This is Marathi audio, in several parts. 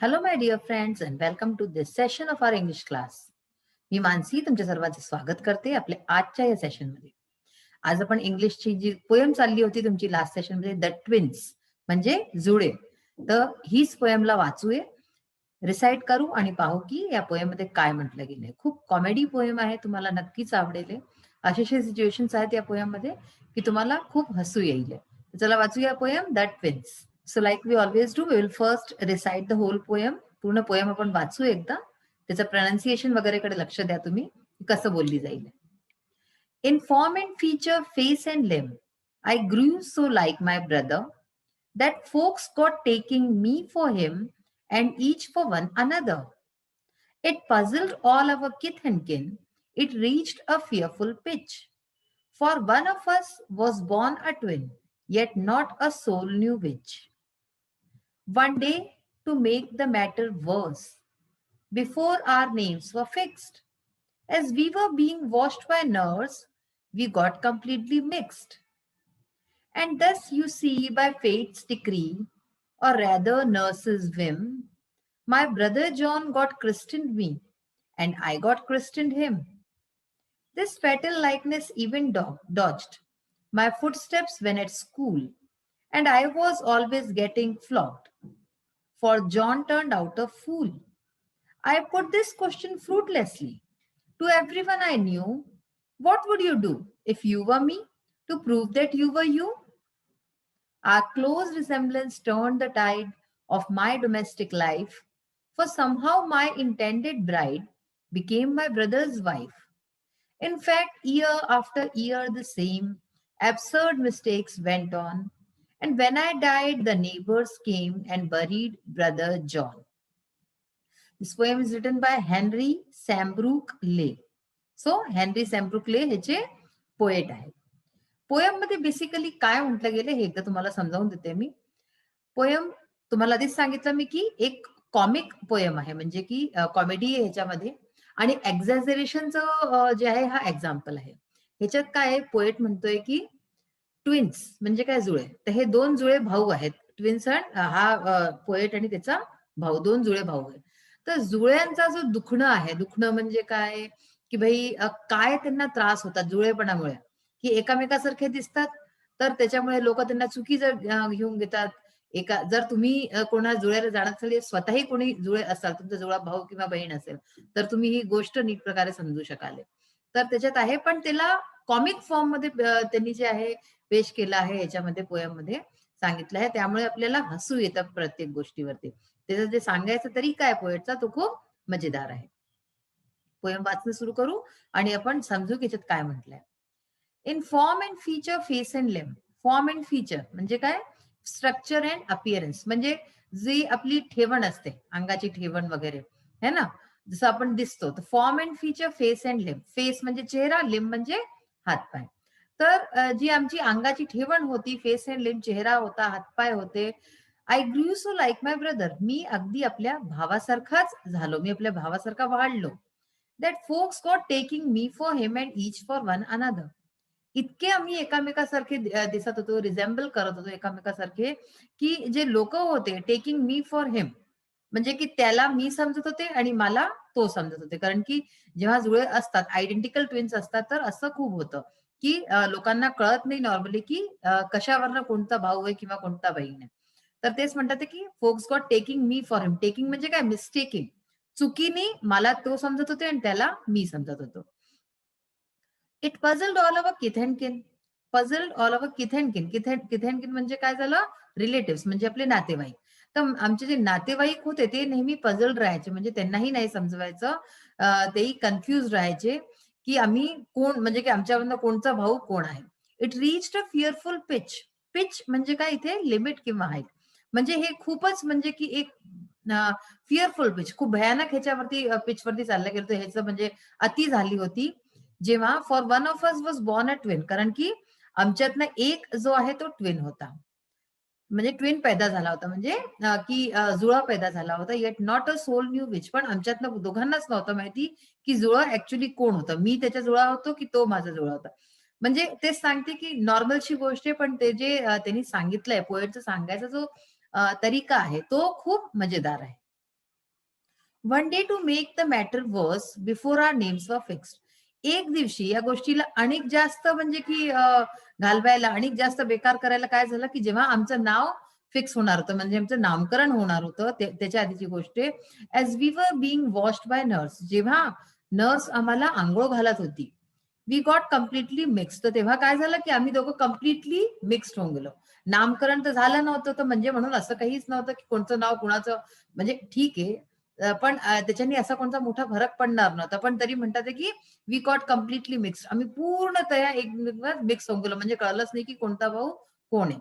Hello, my dear friends, and welcome to this session of our English class. मी मानसी तुमच्या सर्वांचे स्वागत करते आपल्या आजच्या या सेशनमध्ये. आज आपण इंग्लिशची जी पोयम चालली होती तुमची लास्ट सेशनमध्ये, द ट्विन्स म्हणजे जुळे, तर हीच पोयमला वाचूया, रिसाइट करू आणि पाहू की या पोयममध्ये काय म्हटलं गेलंय. खूप कॉमेडी पोयम आहे, तुम्हाला नक्कीच आवडेल. असे सिच्युएशन्स आहेत या पोयममध्ये की तुम्हाला खूप हसू येईल. चला वाचूया poem, the twins. So like we always do, we will first recite the whole poem. पूर्ण पोयम आपण वाचू एकदा. त्याचं pronunciation वगैरेकडे लक्ष द्या तुम्ही, कसं बोलली जाईल. In form and feature, face and limb, I grew so like my brother that folks got taking me for him and each for one another. It puzzled all our kith and kin. It reached a fearful pitch. For one of us was born a twin, yet not a soul knew which. One day, to make the matter worse, before our names were fixed, as we were being washed by nurse, we got completely mixed. And thus you see by fate's decree, or rather nurse's whim, my brother John got christened me, and I got christened him. This fatal likeness even dodged my footsteps when at school, and I was always getting flogged. For John turned out a fool. I put this question fruitlessly to everyone I knew. What would you do if you were me to prove that you were you? Our close resemblance turned the tide of my domestic life, for somehow my intended bride became my brother's wife. In fact, year after year, the same absurd mistakes went on. And when I died, the neighbors came and buried brother John. This poem is written by Henry Sambrook Leigh. So, Henry Sambrook Leigh ह्याचे पोएट आहेत. पोयम मध्ये बेसिकली काय म्हटलं गेलं हे एकदा तुम्हाला समजावून देते मी. पोयम तुम्हाला आधीच सांगितलं मी की एक कॉमिक पोयम आहे, म्हणजे की कॉमेडी आहे ह्याच्यामध्ये, आणि एक्झॅजरेशनचं जे आहे हा एक्झाम्पल आहे. ह्याच्यात काय आहे, पोएट म्हणतोय की ट्विन्स म्हणजे काय, जुळे. तर हे दोन जुळे भाऊ आहेत. ट्विन्स अँड हा पोएट आणि त्याचा भाऊ, दोन जुळे भाऊ आहेत. तर जुळ्यांचा जो दुखणं आहे, दुखणं म्हणजे काय की भाई काय त्यांना त्रास होतात जुळेपणामुळे, की एकामेकासारखे दिसतात, तर त्याच्यामुळे लोक त्यांना चुकी जर घेऊन घेतात. जर तुम्ही कोणा जुळ्याला जाणत असाल, स्वतःही कोणी जुळे असाल, तुमचा जुळा भाऊ किंवा बहीण असेल, तर तुम्ही ही गोष्ट नीट प्रकारे समजू शकाल. तर त्याच्यात आहे, पण त्याला कॉमिक फॉर्म मध्ये त्यांनी जे आहे पेश केलं आहे, याच्यामध्ये पोयम मध्ये सांगितलं आहे. त्यामुळे आपल्याला हसू येतं प्रत्येक गोष्टीवरती. त्याचं जे सांगायचा तरीका आहे पोएटचा, तो खूप मजेदार आहे. पोयम वाचणं सुरू करू आणि आपण समजू की याच्यात काय म्हटलंय. In form and feature, face and limb. Form and feature म्हणजे काय, स्ट्रक्चर अँड अपिअरन्स, म्हणजे जी आपली ठेवण असते, अंगाची ठेवण वगैरे है ना, जसं आपण दिसतो. तर form and feature, face and limb. Face म्हणजे चेहरा, लिम्ब म्हणजे हातपाय. तर जी आमची अंगाची ठेवण होती, फेस अँड लिम्ब, चेहरा होता, हातपाय होते. I grew so like my brother. मी अगदी आपल्या भावासारखाच झालो, मी आपल्या भावासारखा वाढलो. दॅट फोक्स got taking me for him and each for one another. इतके आम्ही एकामेकासारखे दिसत होतो, रिझेंबल करत होतो एकामेकासारखे, की जे लोक होते टेकिंग मी फॉर हिम, म्हणजे की त्याला मी समजत होते आणि मला तो समजत होते. कारण की जेव्हा जुळे असतात, आयडेंटिकल ट्विन्स असतात, तर असं खूप होतं की लोकांना कळत नाही नॉर्मली की कशावरनं कोणता भाऊ आहे किंवा कोणता बहीण आहे. तर तेच म्हणतात की फोक्स got taking me for him. Taking म्हणजे काय, मिस्टेकिंग, चुकीने मला तो समजत होते आणि त्याला मी समजत होतो. इट पझल्ड ऑल अवर किथ अँड किन. पझल्ड ऑल अवर किथ अँड किन. किथ अँड किन म्हणजे काय झालं, रिलेटिव्ह म्हणजे आपले नातेवाईक. तर आमचे जे नातेवाईक होते ते नेहमी पझल्ड राहायचे, म्हणजे त्यांनाही नाही समजवायचं. तेही कन्फ्युज राहायचे की आम्ही कोण, म्हणजे की आमच्यामधनं कोणचा भाऊ कोण आहे. It reached a fearful pitch. Pitch म्हणजे काय, इथे लिमिट किंवा हाईट. म्हणजे हे खूपच, म्हणजे की एक फिअरफुल पिच, खूप भयानक ह्याच्यावरती पिच वरती चाललं गेलं. ह्याचं म्हणजे अति झाली होती. जेव्हा for one of us was born a twin, कारण की आमच्यातनं एक जो आहे तो ट्विन होता, म्हणजे ट्विन पैदा झाला होता, म्हणजे की जुळा पैदा झाला होता. Yet not a soul knew which. पण आमच्यातनं दोघांनाच नव्हतं माहिती की जुळा ऍक्च्युली कोण होतं, मी त्याच्या जुळा होतो की तो माझा जुळा होता. म्हणजे तेच सांगते की नॉर्मलची गोष्ट आहे, पण ते जे त्यांनी सांगितलंय, पोएटचा सांगायचा जो तरीका आहे, तो खूप मजेदार आहे. One day to make the matter worse before our names were fixed. एक दिवशी या गोष्टीला अनेक जास्त म्हणजे की घालवायला अनेक जास्त बेकार करायला काय झालं की जेव्हा आमचं नाव फिक्स होणार होतं म्हणजे आमचं नामकरण होणार होतं त्याच्या आधीची गोष्ट as we were being washed by nurse, जेव्हा नर्स आम्हाला आंघोळ घालत होती, वी गॉट कम्प्लिटली मिक्स. तर तेव्हा काय झालं की आम्ही दोघं कम्प्लिटली मिक्स्ड होऊन गेलो. नामकरण तर झालं नव्हतं, तर म्हणजे म्हणून असं काहीच नव्हतं की कोणतं नाव कुणाचं म्हणजे ठीक आहे, पण त्याच्याने असा कोणता मोठा फरक पडणार नव्हता. पण तरी म्हणतात की वी गॉट कम्प्लिटली मिक्स, आम्ही पूर्णतया एकमेकांत मिक्स होऊन गेलो, म्हणजे कळलंच नाही की कोणता भाऊ कोण आहे.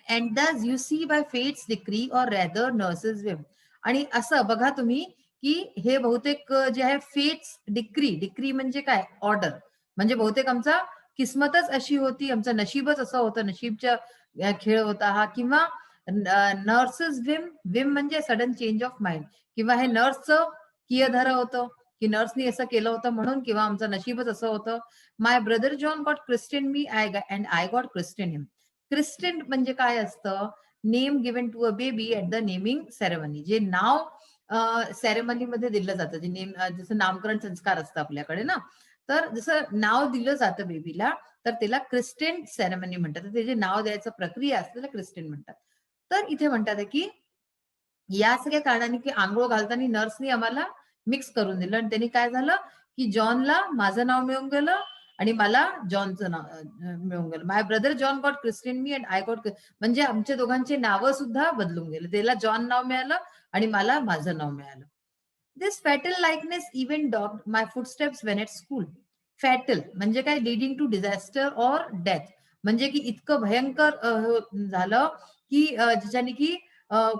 And thus you see by fate's decree or rather nurse's whim. आणि असं बघा तुम्ही की हे बहुतेक जे आहे फेट्स डिक्री, डिक्री म्हणजे काय, ऑर्डर, म्हणजे बहुतेक आमचा किस्मतच अशी होती, आमचं नशीबच असं होतं, नशीबच्या खेळ होता हा. किंवा नर्सेस विम, विम म्हणजे सडन चेंज ऑफ माइंड, किंवा हे नर्सचं कियधर होतं की नर्सनी असं केलं होतं म्हणून, किंवा आमचं नशीबच असं होतं. My brother John got christened me and I got christened him. Christened म्हणजे काय असतं, name given to a baby at the naming ceremony, जे नाव सेरेमनीमध्ये दिलं जातं, जे नेम जसं नामकरण संस्कार असतं आपल्याकडे ना, तर जसं नाव दिलं जातं बेबीला, तर त्याला क्रिस्टियन सेरेमनी म्हणतात. तर ते जे नाव द्यायचं प्रक्रिया असते त्याला क्रिस्टियन म्हणतात. तर इथे म्हणतात की या सगळ्या कारणांनी की आंघोळ घालताना नर्सनी आम्हाला मिक्स करून दिलं आणि त्यांनी काय झालं की जॉनला माझं नाव मिळून गेलं आणि मला जॉनचं नाव मिळून गेलं. My brother John got christened me and I got, म्हणजे आमच्या दोघांचे नावं सुद्धा बदलून गेले. त्याला जॉन नाव मिळालं आणि मला माझं नाव मिळालं. This fatal likeness even dogged my footsteps when at school. Fatal म्हणजे काय, leading to disaster or death, म्हणजे की इतकं भयंकर झालं की ज्याच्याने की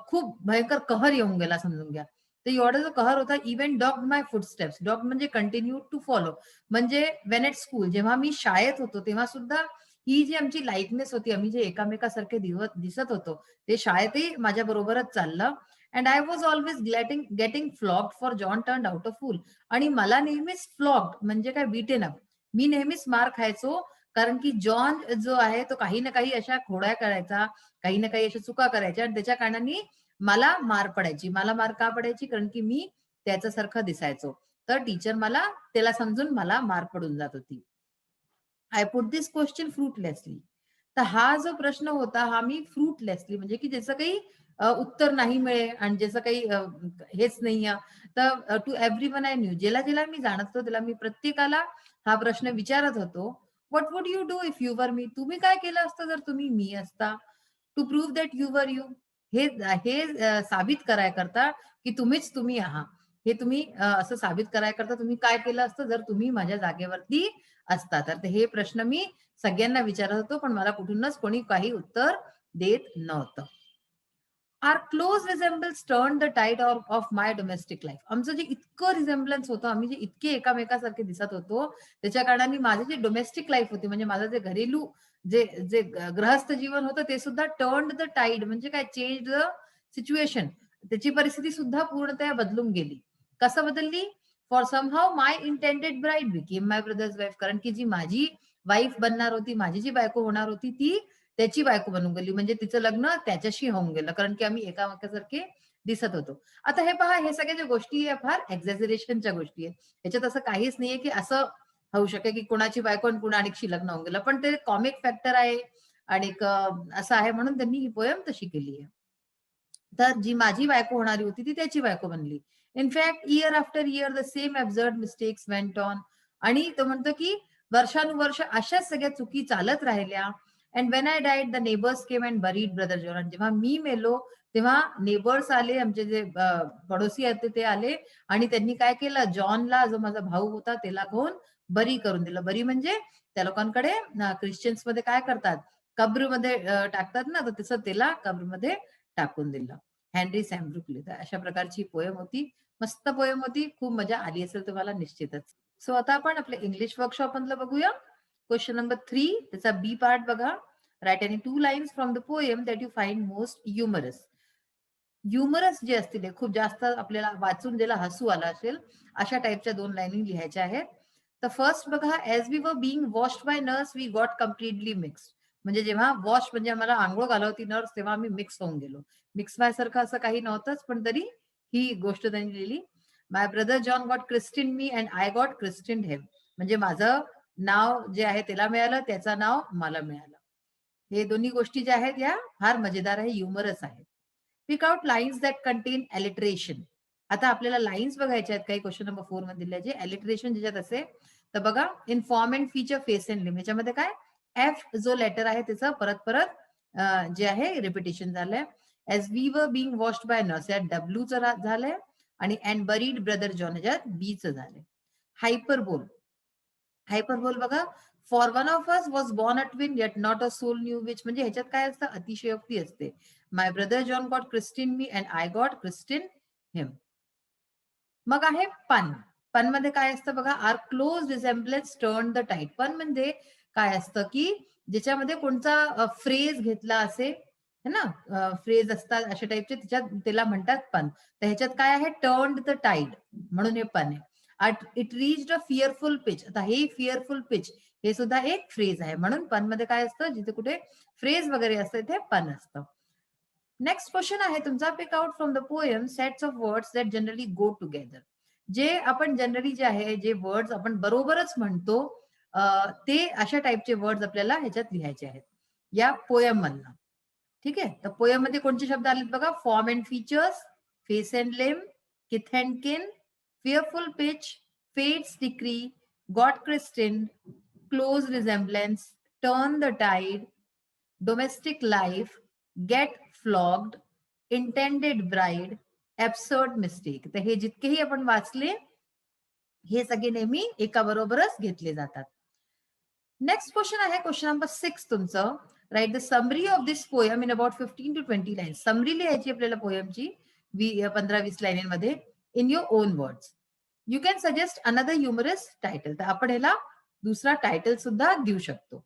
खूप भयंकर कहर येऊन गेला समजून घ्या. तर एवढा जो कहर होता, इव्हन डॉग माय फुटस्टेप्स, डॉग म्हणजे कंटिन्यू टू फॉलो, म्हणजे वेन एट स्कूल, जेव्हा मी शाळेत होतो तेव्हा सुद्धा ही जी आमची लाईकनेस होती, आम्ही जे एकामेकासारखे दिसत होतो, ते शाळेतही माझ्या बरोबरच चाललं. And I was always getting flogged for John turn out a fool. आणि मला नेहमीच फ्लॉग्ड म्हणजे काय, बीटेन अप, मी नेहमीच मार खायचो, कारण की जॉन जो आहे तो काही ना काही अशा खोड्या करायचा, काही ना काही अशा चुका करायच्या आणि त्याच्या कारणाने मला मार पडायची. मला मार का पडायची? कारण की मी त्याच्यासारखं दिसायचो. तर टीचर मला त्याला समजून मला मार पडून जात होती. I put this question fruitlessly. तर हा जो प्रश्न होता हा मी फ्रुटलेसली म्हणजे की ज्याचं काही उत्तर नाही मिळेल आणि ज्याचं काही हेच नाहीये. तर टू एव्हरीवन आय न्यू, ज्याला ज्याला मी जाणत होतो त्याला मी प्रत्येकाला हा प्रश्न विचारत होतो. What would you do if you were me? तुम्ही काय केलं असतं जर तुम्ही मी असता? To prove that you were you. हे हे साबित कराय करता की तुम्हीच तुम्ही आहात. हे तुम्ही असं साबित कराय करता तुम्ही काय केलं असतं जर तुम्ही माझ्या जागेवरती असता तर. हे प्रश्न मी सगळ्यांना विचारत होतो, पण मला कुठूनच कोणी काही उत्तर देत नव्हतं. Our close resembles turn the tide of my domestic life. आमचं जे इतकं रिझेम्बलन्स होतं, आम्ही जे इतके एकामेकासारखे दिसत होतो, त्याच्या कारणाने माझी जी डोमेस्टिक लाईफ होती, म्हणजे माझं जे घरेलू जे जे गृहस्थ जीवन होतं, ते सुद्धा टर्न द टाईड म्हणजे काय, चेंज द सिच्युएशन. त्याची परिस्थिती सुद्धा पूर्णतः बदलून गेली. कसं बदलली? For somehow my intended bride became my brothers wife. कारण की जी माझी वाईफ बनणार होती, माझी जी बायको होणार होती, ती त्याची बायको बनून गेली, म्हणजे तिचं लग्न त्याच्याशी होऊन गेलं, कारण की आम्ही एकामेकासारखे दिसत होतो. आता हे पहा, हे सगळ्या ज्या गोष्टी आहे फार एक्झॅजरेशनच्या गोष्टी आहेत. ह्याच्यात असं काहीच नाहीये की असं होऊ शकेल की कुणाची बायको आणि कुणा आणखी लग्न होऊन गेलं, पण ते कॉमिक फॅक्टर आहे आणि असं आहे म्हणून त्यांनी ही पोयम तशी केली आहे. तर जी माझी बायको होणारी होती ती त्याची बायको बनली. In fact year after year the same absurd mistakes went on. आणि तो म्हणतो की वर्षानुवर्ष अशाच सगळ्या चुकी चालत राहिल्या. And when I died the neighbours came and buried brother John. जेव्हा मी मेलो तेव्हा नेबर्स आले, आमचे जे पडोसी आहेत ते आले आणि त्यांनी काय केलं, जॉनला जो माझा भाऊ होता त्याला घेऊन बरी करून दिलं. बरी म्हणजे त्या लोकांकडे ख्रिश्चन्स मध्ये काय करतात, कब्रमध्ये टाकतात ना, तर तसं त्याला कब्रमध्ये टाकून दिलं. हेनरी सॅमब्रुक लिहितं. अशा प्रकारची पोयम होती. मस्त पोयम होती. खूप मजा आली असेल तुम्हाला निश्चितच. सो आता आपण आपल्या इंग्लिश वर्कशॉप मधलं बघूया. क्वेश्चन नंबर 3, त्याचा बी पार्ट बघा. Write any 2 lines from the poem that you find most humorous. Humorous जे असतील, खूप जास्त आपल्याला वाचून ज्याला हसू आलं असेल, अशा टाईपच्या 2 लाईनी लिहायच्या आहेत. तर फर्स्ट बघा, as we were being washed by nurse we got completely mixed. म्हणजे जेव्हा वॉश म्हणजे आम्हाला अंघोळ घालवती नर्स तेव्हा आम्ही मिक्स होऊन गेलो. मिक्स व्हायसारखं असं काही नव्हतंच, पण तरी ही गोष्ट त्यांनी लिहिली. My brother John got christened me and I got christened him. म्हणजे माझं नाव जे आहे त्याला मिळालं, त्याचं नाव मला मिळालं. हे दोन्ही गोष्टी ज्या आहेत या फार मजेदार आहे, ह्युमरस आहेत. Pick out lines that contain alliteration. आता आपल्याला लाईन्स बघायच्या आहेत काही क्वेश्चन नंबर 4 मध्ये दिले जे एलिट्रेशन ज्याच्यात असेल. तर बघा, in form and feature face and लिम याच्यामध्ये काय एफ जो लेटर आहे त्याचं परत परत जे आहे रिपिटेशन झालंय. As we were being washed by nurse यात डब्ल्यू च झालंय आणि अँड बरीड ब्रदर जॉन याच्यात बी च झालंय. हायपरबोल. हायपरबोल बघा, for one of us was born a twin yet not a soul knew which. म्हणजे ह्याच्यात काय असतं, अतिशयोक्ती असते. My brother John got christened me and I got christened him. मग आहे पन. पन मध्ये काय असतं बघा, our close resemblance turn the tide. Pun म्हणजे काय असतं की ज्याच्यामध्ये कोणता फ्रेज घेतला असेल है ना, फ्रेज असतात अशा टाईपचे, त्याच्यात त्याला म्हणतात पन. तर ह्याच्यात काय आहे, टर्न द टाईड, म्हणून हे पन आहे. It reached a fearful pitch. आता हे फिअरफुल पिच हे सुद्धा एक फ्रेज आहे, म्हणून पन मध्ये काय असतं, जिथे कुठे फ्रेज वगैरे असतं ते पन असतं. नेक्स्ट क्वेश्चन आहे तुमचा, pick out from the poem sets of words that generally go together. जे आपण जनरली जे आहे, जे वर्ड्स आपण बरोबरच म्हणतो, ते अशा टाईपचे वर्ड्स आपल्याला ह्याच्यात लिहायचे आहेत या पोएम मधनं. ठीक आहे, तर पोएम मध्ये कोणते शब्द आलेत बघा, form and features, face and limb, kith and kin, fearful pitch, fate's decree, got christened, close resemblance, turn the tide, domestic life, get flogged, intended bride, absurd mistake. तर हे जितकेही आपण वाचले हे सगळे नेहमी एका बरोबरच घेतले जातात. नेक्स्ट क्वेश्चन आहे क्वेश्चन नंबर 6 तुमचं. Write the summary of this poem in about 15 to 20 lines. Summary लिहायची आपल्याला पोएमची 15-20 लाईनीमध्ये in your own words. You can suggest another humorous title. तर आपण ह्याला दुसरा टायटल सुद्धा देऊ शकतो.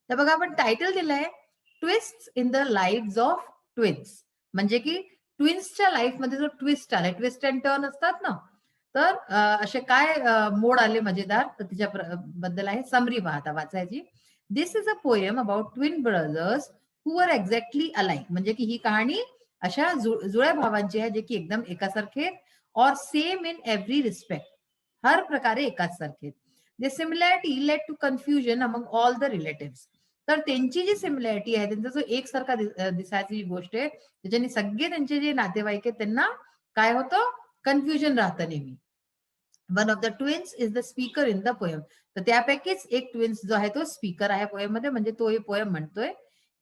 तर बघा, आपण टायटल दिलंय twist in the live of twins. म्हणजे की ट्विन्सच्या लाईफ मध्ये जो ट्विस्ट आलाय, ट्विस्ट अँड टर्न असतात ना, तर असे काय मोड आले मजेदार, तर तिच्या बद्दल आहे समरी पाहता वाचायची. This is a poem about twin brothers who are exactly alike. म्हणजे की ही कहाणी अशा जुळ्या भावांची आहे जे की एकदम एकासारखे और सेम इन एव्हरी रिस्पेक्ट. हर प्रकारे एकाच सारखे. The similarity led to confusion among all the relative. तर त्यांची जी सिमिलॅरिटी आहे, त्यांचा जो एकसारखा दिसायची गोष्ट आहे, त्याच्याने सगळे त्यांचे जे नातेवाईक आहेत त्यांना काय होतं, कन्फ्युजन राहतं नेहमी. One of the twins is the speaker in the poem. तर त्यापैकीच एक ट्विन्स जो आहे तो स्पीकर आहे पोएम मध्ये, म्हणजे तो हे पोएम म्हणतोय.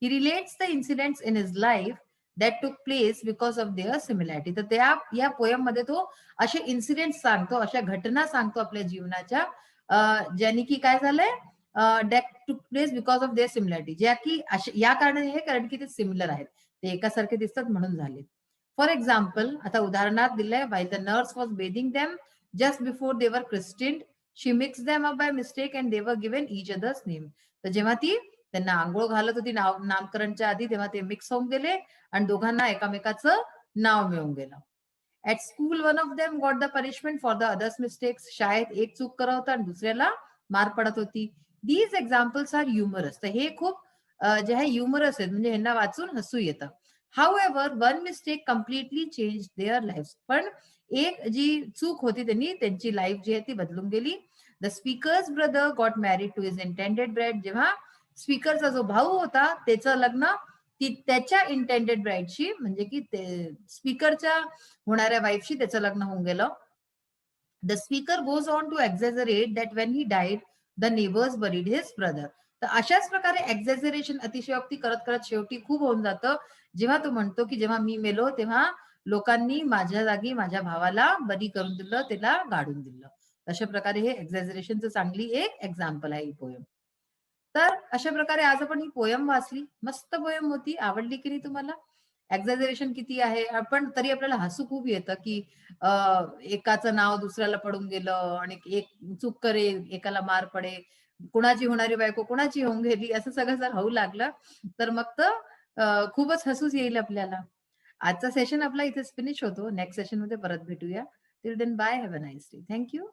He relates the incidents in his life that took place because of their similarity. तर त्या या पोएम मध्ये तो असे इन्सिडेंट सांगतो, अशा घटना सांगतो आपल्या जीवनाच्या, ज्यांनी की काय झालंय, that took place because of their similarity, ज्या की या कारणाने हे, कारण की ते सिमिलर आहेत, ते एकासारखे दिसतात म्हणून झाले. फॉर एक्झाम्पल, आता उदाहरणार्थ दिलंय, while the nurse was bathing them just before they were christened, she mixed them up by mistake and they were given each other's name. तर जेव्हा ती त्यांना आंघोळ घालत होती नामकरणच्या आधी, तेव्हा ते मिक्स होऊन गेले आणि दोघांना एकामेकाचं नाव मिळून गेलं. At school one of them got the punishment for the others mistakes. शाळेत एक चूक करत होता आणि दुसऱ्याला मार पडत होती. These examples are humorous. तर हे खूप जे आहे ह्युमरस आहेत, म्हणजे ह्यांना वाचून हसू येतं. However one mistake completely change their life. पण एक जी चूक होती त्यांनी त्यांची लाईफ जी आहे ती बदलून गेली. The speaker's brother got married to his intended bride. जेव्हा स्पीकरचा जो भाऊ होता त्याचं लग्न ती त्याच्या इंटेंडेड ब्राईडशी, म्हणजे की स्पीकरच्या होणाऱ्या वाईफशी त्याचं लग्न होऊन गेलं. The speaker goes on to exaggerate that when he died the neighbours buried his brother. तर अशाच प्रकारे एक्झॅजरेशन, अतिशयोक्ती करत करत शेवटी खूप होऊन जातं, जेव्हा तो म्हणतो की जेव्हा मी मेलो तेव्हा लोकांनी माझ्या जागी माझ्या भावाला बरी करून दिलं, त्याला गाडून दिलं. अशा प्रकारे हे एक्झॅजरेशनचं चांगली एक एक्झाम्पल आहे ही पोएम. तर अशा प्रकारे आज आपण ही पोएम वाचली. मस्त पोएम होती. आवडली की नाही तुम्हाला? एक्झॅजरेशन किती आहे, पण तरी आपल्याला हसू खूप येतं की एकाचं नाव दुसऱ्याला पडून गेलं आणि एक चूक करेल, एकाला मार पडे, कुणाची होणारी बायको कुणाची होऊन गेली, असं सगळं जर होऊ लागलं तर मग तर खूपच हसूच येईल आपल्याला. आजचा सेशन आपला इथेच फिनिश होतो. नेक्स्ट सेशन मध्ये परत भेटूया. Till then bye, have a nice day. Thank you.